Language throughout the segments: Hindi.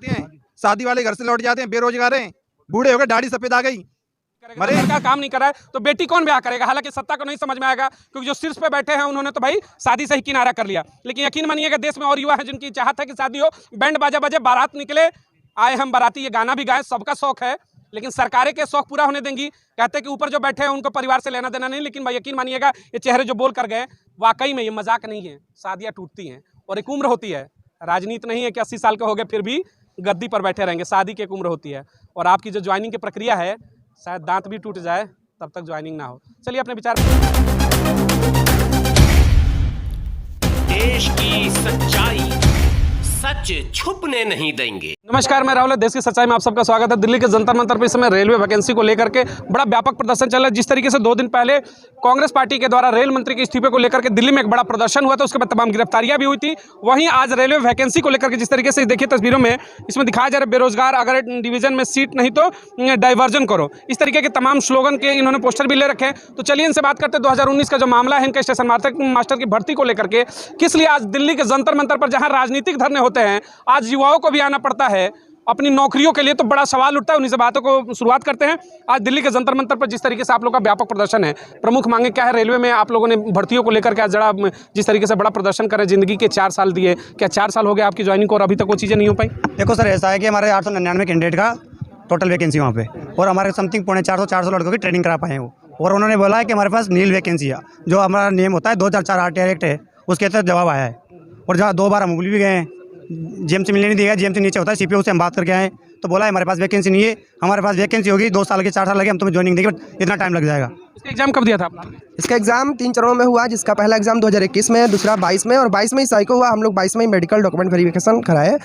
सकते हैं, शादी वाले घर से लौट जाते हैं, बेरोजगार हैं, बूढ़े हो गए, दाढ़ी सफेद आ गई, मरे का काम नहीं कर रहा है तो बेटी कौन ब्याह करेगा। हालांकि सत्ता को नहीं समझ में आएगा, क्योंकि जो शीर्ष पे बैठे हैं उन्होंने तो भाई शादी से ही किनारा कर लिया। लेकिन यकीन मानिएगा देश में और युवा है जिनकी चाहत है कि शादी हो, बैंड बाजा बजे, बारात निकले, आए हम बाराती, ये गाना भी गाए, सबका शौक है, लेकिन सरकारें के शौक पूरा होने देंगी। कहते हैं कि ऊपर जो बैठे हैं उनको परिवार से लेना देना नहीं, लेकिन भाई यकीन मानिएगा ये चेहरे जो बोल कर गए, वाकई में ये मजाक नहीं है। शादियाँ टूटती हैं और एक उम्र होती है, राजनीति नहीं है कि 80 साल के हो गए फिर भी गद्दी पर बैठे रहेंगे। शादी की एक उम्र होती है और आपकी जो ज्वाइनिंग की प्रक्रिया है, शायद दांत भी टूट जाए तब तक ज्वाइनिंग ना हो। चलिए अपने विचार। देश की सच्चाई सच छुपने नहीं देंगे। नमस्कार, मैं राहुल, देश की सच्चाई में आप सबका स्वागत है। दिल्ली के जंतर मंतर पर इस समय रेलवे वैकेंसी को लेकर के बड़ा व्यापक प्रदर्शन चल रहा है। जिस तरीके से 2 दिन पहले कांग्रेस पार्टी के द्वारा रेल मंत्री के इस्तीफे को लेकर के दिल्ली में एक बड़ा प्रदर्शन हुआ था, उसके बाद तमाम गिरफ्तारियां भी हुई थी। वहीं आज रेलवे वैकेंसी को लेकर के जिस तरीके से देखिए तस्वीरों में, इसमें दिखाया जा रहा है बेरोजगार अगर डिवीजन में सीट नहीं तो डाइवर्जन करो, इस तरीके के तमाम स्लोगन के इन्होंने पोस्टर भी ले रखे हैं। तो चलिए इनसे बात करते हैं 2019 का जो मामला है इनके स्टेशन मास्टर की भर्ती को लेकर के, किस लिए आज दिल्ली के जंतर मंतर पर जहाँ राजनीतिक धरने होते हैं आज युवाओं को भी आना पड़ता है अपनी नौकरियों के लिए, तो बड़ा सवाल उठता है। उन्हीं से बातों को शुरुआत करते हैं। आज दिल्ली के जंतर मंतर पर जिस तरीके से आप लोग का व्यापक प्रदर्शन है, प्रमुख मांगे क्या है रेलवे में? आप लोगों ने भर्तियों को लेकर के आज जरा जिस तरीके से बड़ा प्रदर्शन करें, जिंदगी के 4 साल दिए, क्या 4 साल हो गए आपकी ज्वाइनिंग को और अभी तक वो चीज़ें नहीं हो पाई? देखो सर, ऐसा है कि हमारे 899 कैंडिडेट का टोटल वैकेंसी वहाँ पे, और हमारे समथिंग 450 लड़कों की ट्रेनिंग करा पाए हैं वो। और उन्होंने बोला है कि हमारे पास नील वैकेंसी है, जो हमारा नियम होता है 2004 RTI एक्ट है, उसके तहत जवाब आया है। और जहाँ 2 बार हम भी गए हैं, GMC मिलने नहीं दिया, GMC नीचे होता है, CPO से हम बात करके आए तो बोला है हमारे पास वैकेंसी नहीं है, हमारे पास वैकेंसी होगी 2 साल के 4 साल लगे, हम तुम्हें ज्वाइनिंग देंगे, इतना टाइम लग जाएगा। इसका एग्जाम कब दिया था आपने? इसका एग्जाम 3 चरणों में हुआ, जिसका पहला एग्जाम 2021 में, दूसरा 22 में और 22 में ही साइको हुआ। हम लोग 22 में ही मेडिकल डॉक्यूमेंट वेरिफिकेशन कराए।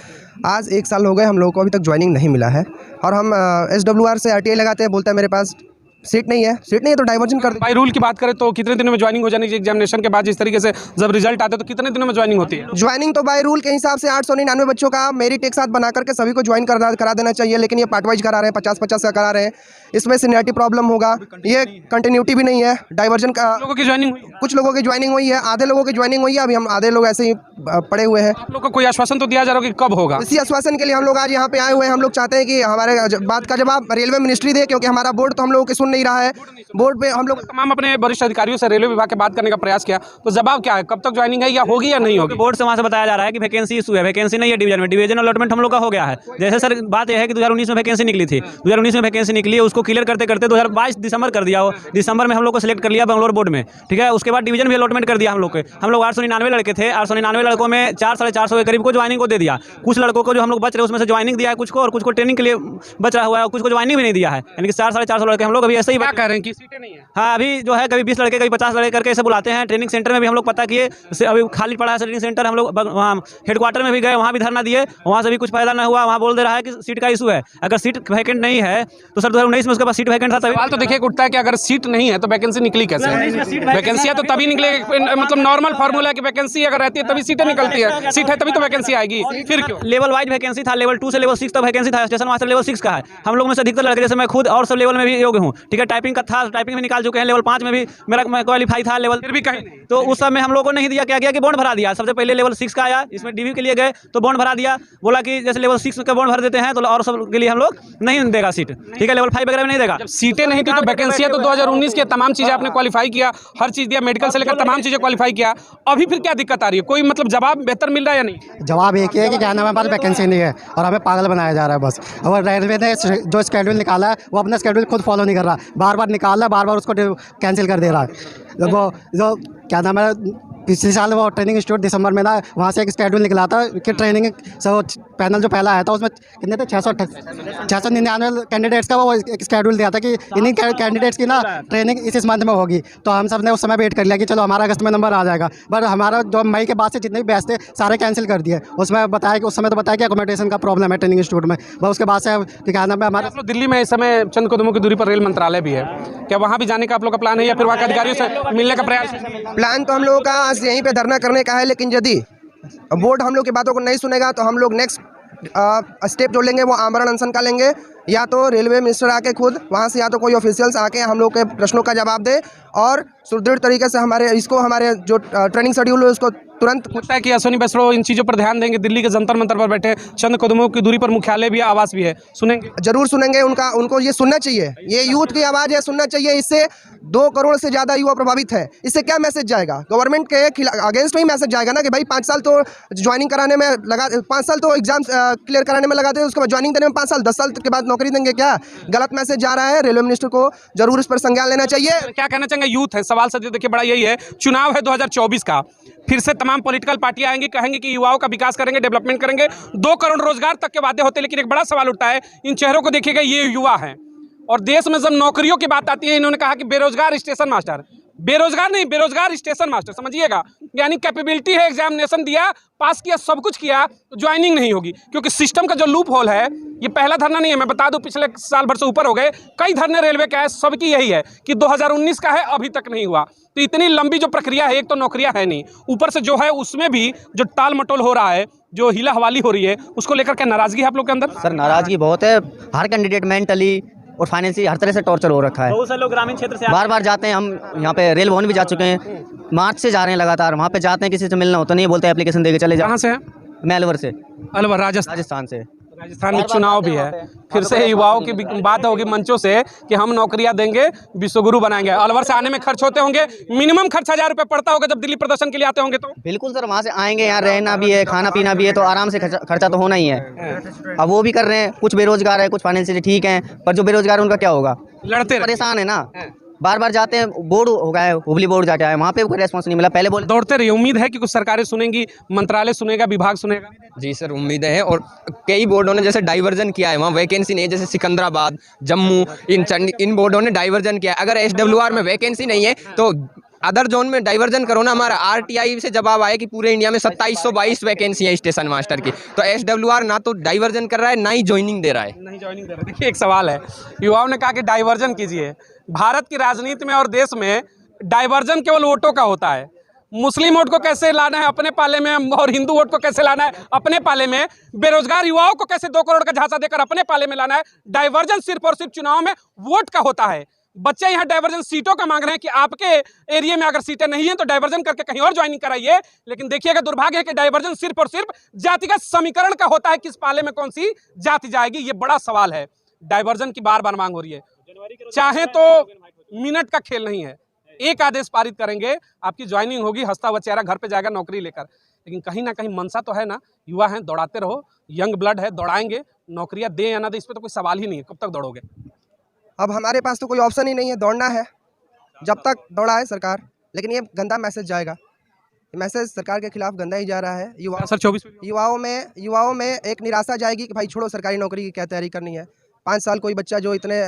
आज 1 साल हो गए, हम लोगों को अभी तक ज्वाइनिंग नहीं मिला है। और हम SWR से RTI लगाते हैं, बोलते हैं मेरे पास सीट नहीं है तो डाइवर्जन कर। बाई रूल की बात करें तो कितने दिनों में ज्वाइनिंग हो जानी चाहिए? एग्जामिनेशन के बाद जिस तरीके से जब रिजल्ट आते हैं तो कितने दिनों में ज्वाइनिंग होती है? ज्वाइनिंग तो बाई रूल के हिसाब से 899 बच्चों का मेरिट एक साथ बना करके सभी को ज्वाइन करा देना चाहिए, लेकिन ये पार्ट वाइज करा रहे हैं, 50-50 का करा रहे हैं। इसमें सीनियरिटी प्रॉब्लम होगा, ये कंटिन्यूटी भी नहीं है, डाइवर्जन का। लोगों की ज्वाइनिंग हुई? कुछ लोगों की ज्वाइनिंग हुई है, आधे लोगों की ज्वाइनिंग हुई है, अभी हम आधे लोग ऐसे ही पड़े हुए हैं। आप लोग को कोई आश्वासन तो दिया जा रहा है कि कब होगा? इसी आश्वासन के लिए हम लोग आज यहाँ पे आए हुए हैं। हम लोग चाहते हैं कि हमारे बात का जवाब रेलवे मिनिस्ट्री दे, क्योंकि हमारा बोर्ड तो हम लोगों की सुन नहीं रहा है। बोर्ड पे हम लोग तमाम अपने वरिष्ठ अधिकारियों से रेलवे विभाग के बात करने का प्रयास किया, तो जवाब क्या है? कब तक ज्वाइनिंग है, या होगी या नहीं होगी? बोर्ड से वहाँ से बताया जा रहा है कि वैकेंसी इशू है, वैकेंसी नहीं है डिवीजन में, डिवीजन अलॉटमेंट हम लोग का हो गया है। जैसे सर बात यह है कि 2019 में वैकेंसी निकली थी, 2019 में वैकेंसी निकली है, उसको क्लियर करते करते 2022 दिसंबर कर दिया। वो दिसंबर में हम लोग को सिलेक्ट कर लिया बेंगलोर बोर्ड में, ठीक है। उसके बाद डिवीजन भी अलॉटमेंट कर दिया हम लोग के। हम लोग 899 लड़के थे, 899 लड़कों में 400-450 के करीब को ज्वाइनिंग को दे दिया। कुछ लड़कों को जो हम लोग बच रहे उसमें से ज्वाइनिंग दिया है कुछ को, और कुछ को ट्रेनिंग के लिए बच रहा हुआ है, कुछ को ज्वाइनिंग भी नहीं दिया है। यानी कि 400-450 लड़के हम लोग अभी ऐसे ही क्या कह रहे हैं कि सीटें नहीं है? हाँ, अभी जो है कभी 20 लड़के कभी 50 लड़के करके ऐसे बुलाते हैं। ट्रेनिंग सेंटर में भी हम लोग पता किए, अभी खाली पड़ा है ट्रेनिंग सेंटर। हम लोग वहाँ हेडक्वार्टर में भी गए, वहाँ भी धरना दिए, वहाँ से भी कुछ फायदा नहीं हुआ। वहाँ बोल दे रहा है कि सीट का इशू है। अगर सीट वैकेंट नहीं है तो सर 2019 में उसके पास सीट वैकेंट था तभी। सवाल तो देखिए उठता है कि अगर सीट नहीं है तो वैकेंसी निकली कैसे? वैकेंसी है तो तभी निकलेगी, मतलब नॉर्मल फार्मूला की वैकेंसी अगर रहती है तभी सीटें निकलती है, सीट है तभी तो वैकेंसी आएगी। फिर क्यों? लेवल वाइज वैकेंसी था, लेवल 2 से लेवल 6 तक वैकेंसी था। स्टेशन मास्टर लेवल 6 का है। हम लोग में से अधिकतर लड़के, जैसे मैं खुद और सब लेवल में भी योग्य हूँ, ठीक है। टाइपिंग का था, टाइपिंग भी निकाल चुके हैं। लेवल 5 में भी मेरा क्वालिफाई था लेवल, फिर भी कहीं नहीं। तो उस समय हम लोग को नहीं दिया। क्या किया कि बॉन्ड भरा दिया। सबसे पहले लेवल 6 का आया, इसमें DV के लिए गए तो बॉन्ड भरा दिया। बोला कि जैसे लेवल 6 का बॉन्ड भर देते हैं तो और सब के लिए हम लोग नहीं देगा सीट, ठीक है। लेवल 5 वगैरह में नहीं देगा। जब सीटें नहीं थी तो वैकेंसी है तो 2019 के तमाम चीजें आपने क्वालिफाई किया, हर चीज दिया, मेडिकल से लेकर तमाम चीजें क्वालिफाई किया। अभी फिर क्या दिक्कत आ रही है? कोई मतलब जवाब बेहतर मिल रहा है या नहीं? जवाब एक ही है कि क्या नाम है, हमारे पास वैकेंसी नहीं है और हमें पागल बनाया जा रहा है बस। और रेलवे ने जो स्केड्यूल निकाला है वो अपना स्केड्यूल खुद फॉलो नहीं कर रहा, बार बार निकाल रहा है, बार बार उसको कैंसिल कर दे रहा है। वो जो क्या नाम है, पिछले साल वो ट्रेनिंग इंस्टीट्यूट दिसंबर में ना, वहाँ से एक स्केड्यूल निकला था कि ट्रेनिंग सब पैनल जो पहला आया था उसमें कितने थे 699 कैंडिडेट्स का वो एक स्केड्यूल दिया था कि इन्हीं कैंडिडेट्स की ना ट्रेनिंग इस मंथ में होगी। तो हम सब ने उस समय वेट कर लिया कि चलो हमारा अगस्त में नंबर आ जाएगा, पर हमारा जो मई के बाद से जितने भी बैच थे सारे कैंसिल कर दिए। उसमें बताया कि उस समय तो बताया कि अकोमोडेशन का प्रॉब्लम है ट्रेनिंग इंस्टीट्यूट में, बस उसके बाद से क्या नाम है हमारा। दिल्ली में इस समय चंद कदमों की दूरी पर रेल मंत्रालय भी है, क्या वहाँ भी जाने का आप लोग का प्लान है या फिर वहाँ के अधिकारियों से मिलने का प्रयास? प्लान तो हम लोगों का आज यहीं पे धरना करने का है, लेकिन यदि बोर्ड हम लोग की बातों को नहीं सुनेगा तो हम लोग नेक्स्ट स्टेप जो लेंगे वो आमरण अनशन का लेंगे। या तो रेलवे मिनिस्टर आके खुद वहाँ से, या तो कोई ऑफिशियल्स आके हम लोग के प्रश्नों का जवाब दे और सुदृढ़ तरीके से हमारे जो ट्रेनिंग शेड्यूल है उसको तुरंत लगता है कि अश्विनी वैष्णव इन चीज़ों पर ध्यान देंगे। दिल्ली के जंतर मंतर पर बैठे, चंद कदमों की दूरी पर मुख्यालय भी है, आवास भी है, सुनेंगे? जरूर सुनेंगे। उनको ये सुनना चाहिए, ये यूथ की आवाज़ है, सुनना चाहिए। इससे 2 करोड़ से ज़्यादा युवा प्रभावित है। इससे क्या मैसेज जाएगा? गवर्नमेंट के अगेंस्ट में ही मैसेज जाएगा ना कि भाई 5 साल तो ज्वाइनिंग कराने में लगा, 5 साल तो एग्जाम क्लियर कराने में लगाते हैं, उसके बाद ज्वाइनिंग देने में 5 साल, 10 साल के बाद नौकरी देंगे। क्या गलत मैसेज जा रहा है? रेलवे मिनिस्टर को जरूर इस पर संज्ञान लेना चाहिए। क्या कहना चाहेंगे? यूथ है, सवाल सर देखिए बड़ा यही है, चुनाव है 2024 का, फिर से तमाम पॉलिटिकल पार्टियां आएंगी, कहेंगे कि युवाओं का विकास करेंगे, डेवलपमेंट करेंगे, 2 करोड़ रोजगार तक के वादे होते हैं, लेकिन एक बड़ा सवाल उठता है, इन चेहरों को देखिएगा, ये युवा हैं। और देश में जब नौकरियों की बात आती है, इन्होंने कहा कि बेरोजगार स्टेशन मास्टर, बेरोजगार नहीं, बेरोजगार स्टेशन मास्टर, समझिएगा। यानी कैपेबिलिटी है, एग्जामिनेशन दिया, पास किया, सब कुछ किया, ज्वाइनिंग नहीं होगी, क्योंकि सिस्टम का जो लूप होल है, ये पहला धरना नहीं है, मैं बता दूं, पिछले साल भर से ऊपर हो गए, कई धरने रेलवे का है, सबकी यही है कि 2019 का है, अभी तक नहीं हुआ। तो इतनी लंबी जो प्रक्रिया है, एक तो नौकरियां है नहीं, ऊपर से जो है उसमें भी जो टाल मटोल हो रहा है, जो हिला हवाली हो रही है, उसको लेकर क्या नाराजगी है आप लोग के अंदर? सर नाराजगी बहुत है। हर कैंडिडेट मेंटली और फाइनेंशियली हर तरह से टॉर्चर हो रखा है। बहुत सारे लोग ग्रामीण क्षेत्र से बार बार जाते हैं, हम यहाँ पे रेल भवन भी जा चुके हैं, मार्च से जा रहे हैं लगातार। वहाँ पे जाते हैं, किसी से मिलना होता नहीं, बोलते हैं एप्लीकेशन देके चले जाओ। कहाँ से है? मैं अलवर से, अलवर, राजस्थान। राजस्थान से। राजस्थान में चुनाव भी है, फिर से युवाओं की बात होगी मंचों से कि हम नौकरियां देंगे, विश्वगुरु बनाएंगे। अलवर से आने में खर्च होते होंगे, मिनिमम खर्च 1000 रुपये पड़ता होगा जब दिल्ली प्रदर्शन के लिए आते होंगे तो? बिल्कुल सर, वहाँ से आएंगे, यहाँ रहना भी है, खाना पीना भी है, तो आराम से खर्चा तो होना ही है। अब वो भी कर रहे हैं, कुछ बेरोजगार है, कुछ फाइनेंशियली ठीक हैं, पर जो बेरोजगार है उनका क्या होगा? लड़ते परेशान है ना, बार बार जाते हैं, बोर्ड हो गया है, हुबली बोर्ड जाके आए, वहाँ पे कोई रेस्पॉन्स नहीं मिला। पहले बोले दौड़ते रहिए, उम्मीद है कि कुछ सरकारें सुनेंगी, मंत्रालय सुनेगा, विभाग सुनेगा। जी सर, उम्मीद है। और कई बोर्डों ने जैसे डाइवर्जन किया है, वहाँ वैकेंसी नहीं है, जैसे सिकंदराबाद, जम्मू, इन बोर्डों ने डाइवर्जन किया है। अगर SWR में वैकेंसी नहीं है तो अदर जोन में डाइवर्जन करो ना। हमारा RTI से जवाब आया कि पूरे इंडिया में 2722 वैकेंसी है स्टेशन मास्टर की, तो SWR ना तो डाइवर्जन कर रहा है, ना ही ज्वाइनिंग दे रहा है। नहीं ज्वाइनिंग दे रहा है। देखिए एक सवाल है, युवाओं ने कहा कि डाइवर्जन कीजिए। भारत की राजनीति में और देश में डाइवर्जन केवल वोटों का होता है। मुस्लिम वोट को कैसे लाना है अपने पाले में, और हिंदू वोट को कैसे लाना है अपने पाले में, बेरोजगार युवाओं को कैसे 2 करोड़ का झांसा देकर अपने पाले में लाना है। डाइवर्जन सिर्फ और सिर्फ चुनाव में वोट का होता है। बच्चे यहाँ डाइवर्जन सीटों का मांग रहे हैं कि आपके एरिया में अगर सीटें नहीं हैं तो डाइवर्जन करके कहीं और ज्वाइनिंग कराइए। लेकिन देखिएगा, दुर्भाग्य है कि डाइवर्जन सिर्फ और सिर्फ जातिगत समीकरण का होता है, किस पाले में कौन सी जाति जाएगी, ये बड़ा सवाल है। डाइवर्जन की बार बार मांग हो रही है। चाहे तो मिनट का खेल नहीं है, एक आदेश पारित करेंगे, आपकी ज्वाइनिंग होगी, हंसता हुआ चेहरा घर पे जाएगा नौकरी लेकर। लेकिन कहीं ना कहीं मनसा तो है ना, युवा हैं, दौड़ाते रहो, यंग ब्लड है, दौड़ाएंगे, नौकरियां दें या ना दें, इस पर तो कोई सवाल ही नहीं है। कब तक दौड़ोगे? अब हमारे पास तो कोई ऑप्शन ही नहीं है, दौड़ना है जब तक दौड़ा है सरकार। लेकिन ये गंदा मैसेज जाएगा, ये मैसेज सरकार के खिलाफ गंदा ही जा रहा है। युवाओं में एक निराशा जाएगी कि भाई छोड़ो, सरकारी नौकरी की क्या तैयारी करनी है। 5 साल कोई बच्चा जो इतने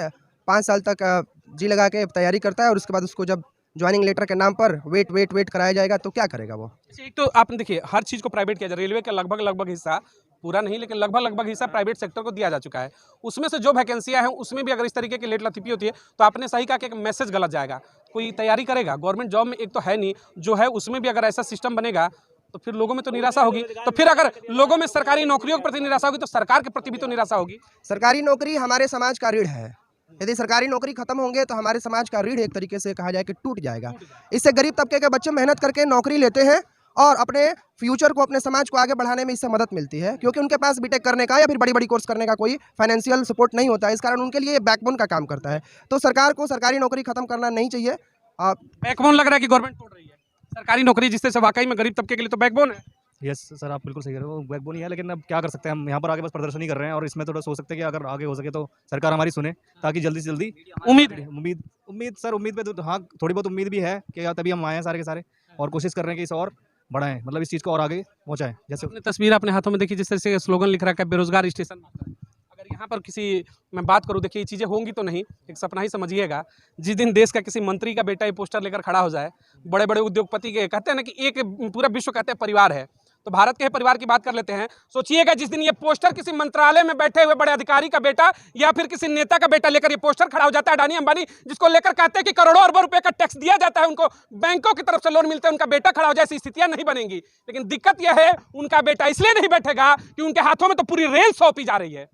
5 साल तक जी लगा के तैयारी करता है और उसके बाद उसको जब ज्वाइनिंग लेटर के नाम पर वेट कराया जाएगा तो क्या करेगा वो? एक तो आपने देखिए, हर चीज़ को प्राइवेट किया जाए। रेलवे का लगभग हिस्सा, पूरा नहीं लेकिन लगभग हिस्सा प्राइवेट सेक्टर को दिया जा चुका है। उसमें से जो वैकेंसियां हैं उसमें भी अगर इस तरीके की लेट लतीफ़ी होती है तो आपने सही कहा कि एक मैसेज गलत जाएगा। कोई तैयारी करेगा गवर्नमेंट जॉब में, एक तो है नहीं, जो है उसमें भी अगर ऐसा सिस्टम बनेगा तो फिर लोगों में तो निराशा होगी। तो फिर अगर लोगों में सरकारी नौकरियों के प्रति निराशा होगी तो सरकार के प्रति भी तो निराशा होगी। सरकारी नौकरी हमारे समाज का रीढ़ है। यदि सरकारी नौकरी खत्म होंगे तो हमारे समाज का रीढ़ एक तरीके से कहा जाए कि टूट जाएगा। इससे गरीब तबके के बच्चे मेहनत करके नौकरी लेते हैं और अपने फ्यूचर को, अपने समाज को आगे बढ़ाने में इससे मदद मिलती है, क्योंकि उनके पास बीटेक करने का या फिर बड़ी कोर्स करने का कोई फाइनेंशियल सपोर्ट नहीं होता है। इस कारण उनके लिए बैकबोन का काम करता है। तो सरकार को सरकारी नौकरी खत्म करना नहीं चाहिए। बैकबोन लग रहा है कि गवर्नमेंट तोड़ रही है सरकारी नौकरी, जिससे वाकई में गरीब तबके के लिए तो बैकबोन है। यस सर, आप बिल्कुल सही कह रहे हो, बैकबोन ही है। लेकिन अब क्या कर सकते हैं, हम यहाँ पर आगे बस प्रदर्शन ही कर रहे हैं और इसमें थोड़ा सोच सकते हैं कि अगर आगे हो सके तो सरकार हमारी सुने, ताकि जल्दी से जल्दी उम्मीद सर, उम्मीद पे तो हाँ थोड़ी बहुत उम्मीद भी है कि तभी हम आए हैं सारे के सारे, और कोशिश कर रहे हैं कि इसे और बढ़ाएं, मतलब इस चीज़ को और आगे पहुँचाएं। जैसे तस्वीर अपने हाथों में देखिए, जिस तरह से स्लोगन लिख रखा है बेरोजगार स्टेशन। अगर यहाँ पर किसी मैं बात करूँ, देखिए ये चीज़ें होंगी तो नहीं, एक सपना ही समझिएगा। जिस दिन देश का किसी मंत्री का बेटा ये पोस्टर लेकर खड़ा हो जाए, बड़े बड़े उद्योगपति के, कहते हैं ना कि एक पूरा विश्व कहते हैं परिवार है, तो भारत के परिवार की बात कर लेते हैं। सोचिएगा जिस दिन ये पोस्टर किसी मंत्रालय में बैठे हुए बड़े अधिकारी का बेटा या फिर किसी नेता का बेटा लेकर ये पोस्टर खड़ा हो जाता है, अडानी अंबानी जिसको लेकर कहते हैं कि करोड़ों अरबों रुपए का टैक्स दिया जाता है, उनको बैंकों की तरफ से लोन मिलते हैं, उनका बेटा खड़ा हो जाए, ऐसी स्थितियां नहीं बनेंगी। लेकिन दिक्कत यह है, उनका बेटा इसलिए नहीं बैठेगा कि उनके हाथों में तो पूरी रेल सौंपी जा रही है।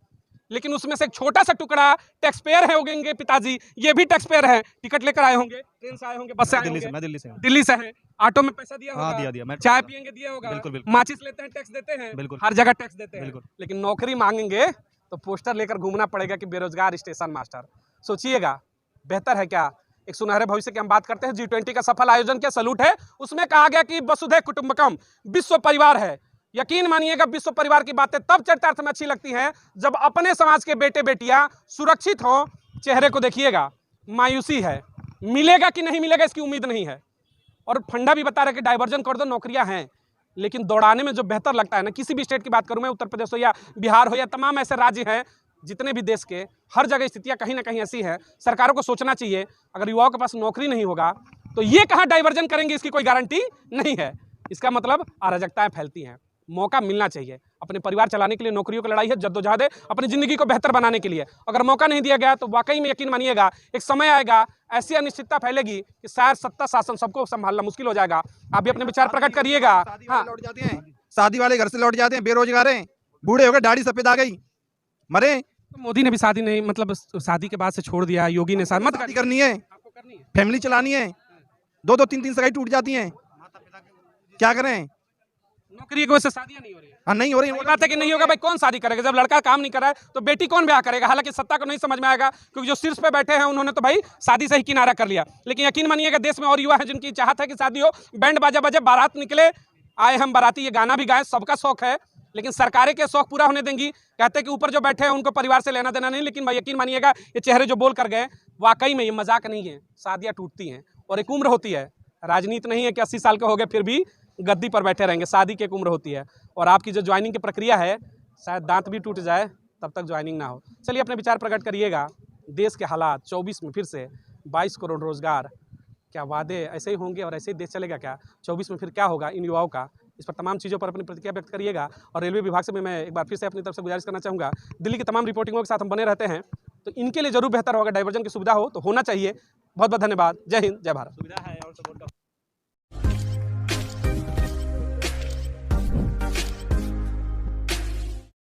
लेकिन उसमें से एक छोटा सा टुकड़ा टैक्स पेयर है होंगे पिताजी, ये भी टैक्स पेयर है, टिकट लेकर आए होंगे, ट्रेन से आए होंगे, बस से आए दिल्ली से, होंगे, मैं दिल्ली से हूँ। दिल्ली से है, ऑटो में पैसा दिया हाँ, होगा, दिया मैं चाय पियेंगे दिया होगा, बिल्कुल, बिल्कुल। माचिस लेते हैं टैक्स देते हैं, बिल्कुल। हर जगह टैक्स देते हैं, बिल्कुल। लेकिन नौकरी मांगेंगे तो पोस्टर लेकर घूमना पड़ेगा कि बेरोजगार स्टेशन मास्टर। सोचिएगा बेहतर है क्या? एक सुनहरे भविष्य की हम बात करते हैं। G20 का सफल आयोजन क्या सलूट है, उसमें कहा गया कि वसुधैव कुटुंबकम, विश्व परिवार है। यकीन मानिएगा विश्व परिवार की बातें तब चरितार्थ में अच्छी लगती हैं जब अपने समाज के बेटे बेटियां सुरक्षित हों। चेहरे को देखिएगा, मायूसी है, मिलेगा कि नहीं मिलेगा इसकी उम्मीद नहीं है। और फंडा भी बता रहे कि डाइवर्जन कर दो, नौकरियां हैं, लेकिन दौड़ाने में जो बेहतर लगता है ना, किसी भी स्टेट की बात करूं मैं, उत्तर प्रदेश हो या बिहार हो या तमाम ऐसे राज्य हैं जितने भी देश के, हर जगह स्थितियां कहीं ना कहीं ऐसी हैं। सरकारों को सोचना चाहिए, अगर युवाओं के पास नौकरी नहीं होगा तो ये कहाँ डाइवर्जन करेंगे, इसकी कोई गारंटी नहीं है। इसका मतलब अराजकताएं फैलती हैं। मौका मिलना चाहिए, अपने परिवार चलाने के लिए नौकरियों की लड़ाई है, जद्दोजहद है, अपनी ज़िंदगी को बेहतर बनाने के लिए। अगर मौका नहीं दिया गया तो वाकई में यकीन मानिएगा एक समय आएगा, ऐसी अनिश्चितता फैलेगी कि शायद सत्ता शासन सबको संभालना मुश्किल हो जाएगा। आप भी अपने विचार प्रकट करिएगा। हाँ, लौट जाते हैं, शादी वाले घर से लौट जाते हैं, बेरोजगार हैं, बूढ़े हो गए, दाढ़ी सफेद आ गई, मरे। तो मोदी ने भी शादी नहीं, मतलब शादी के बाद से छोड़ दिया, योगी ने शादी मत शादी करनी है, आपको करनी है। फैमिली चलानी है, 2-2 3-3 सगाई टूट जाती हैं, क्या करें? नौकरी की वजह से शादियां नहीं हो रही है। हाँ, नहीं हो रही वही बात है कि नहीं होगा भाई, कौन शादी करेगा जब लड़का काम नहीं कर रहा है तो बेटी कौन ब्याह करेगा। हालांकि सत्ता को नहीं समझ में आएगा क्योंकि जो शीर्ष पे बैठे हैं उन्होंने तो भाई शादी से ही किनारा कर लिया। लेकिन यकीन मानिएगा देश में और युवा हैं जिनकी चाहत है कि शादी हो, बैंड बाजा बजे, बारात निकले, आए हम बाराती, ये गाना भी गाए, सबका शौक है, लेकिन सरकारें के शौक पूरा होने देंगी। कहते हैं कि ऊपर जो बैठे हैं उनको परिवार से लेना देना नहीं, लेकिन भाई यकीन मानिएगा ये चेहरे जो बोल कर गए, वाकई में ये मजाक नहीं है। शादियाँ टूटती हैं और एक उम्र होती है, राजनीति नहीं है कि 80 साल के हो गए फिर भी गद्दी पर बैठे रहेंगे। शादी की एक उम्र होती है और आपकी जो ज्वाइनिंग की प्रक्रिया है, शायद दांत भी टूट जाए तब तक ज्वाइनिंग ना हो। चलिए अपने विचार प्रकट करिएगा। देश के हालात, 24 में फिर से 22 करोड़ रोजगार, क्या वादे ऐसे ही होंगे और ऐसे ही देश चलेगा क्या? 24 में फिर क्या होगा इन युवाओं का? इस पर तमाम चीज़ों पर अपनी प्रतिक्रिया व्यक्त करिएगा। और रेलवे विभाग से भी मैं एक बार फिर से अपनी तरफ से गुजारिश करना चाहूँगा, दिल्ली की तमाम रिपोर्टिंगों के साथ हम बने रहते हैं, तो इनके लिए जरूर बेहतर होगा, डाइवर्जन की सुविधा हो तो होना चाहिए। बहुत बहुत धन्यवाद। जय हिंद, जय भारत।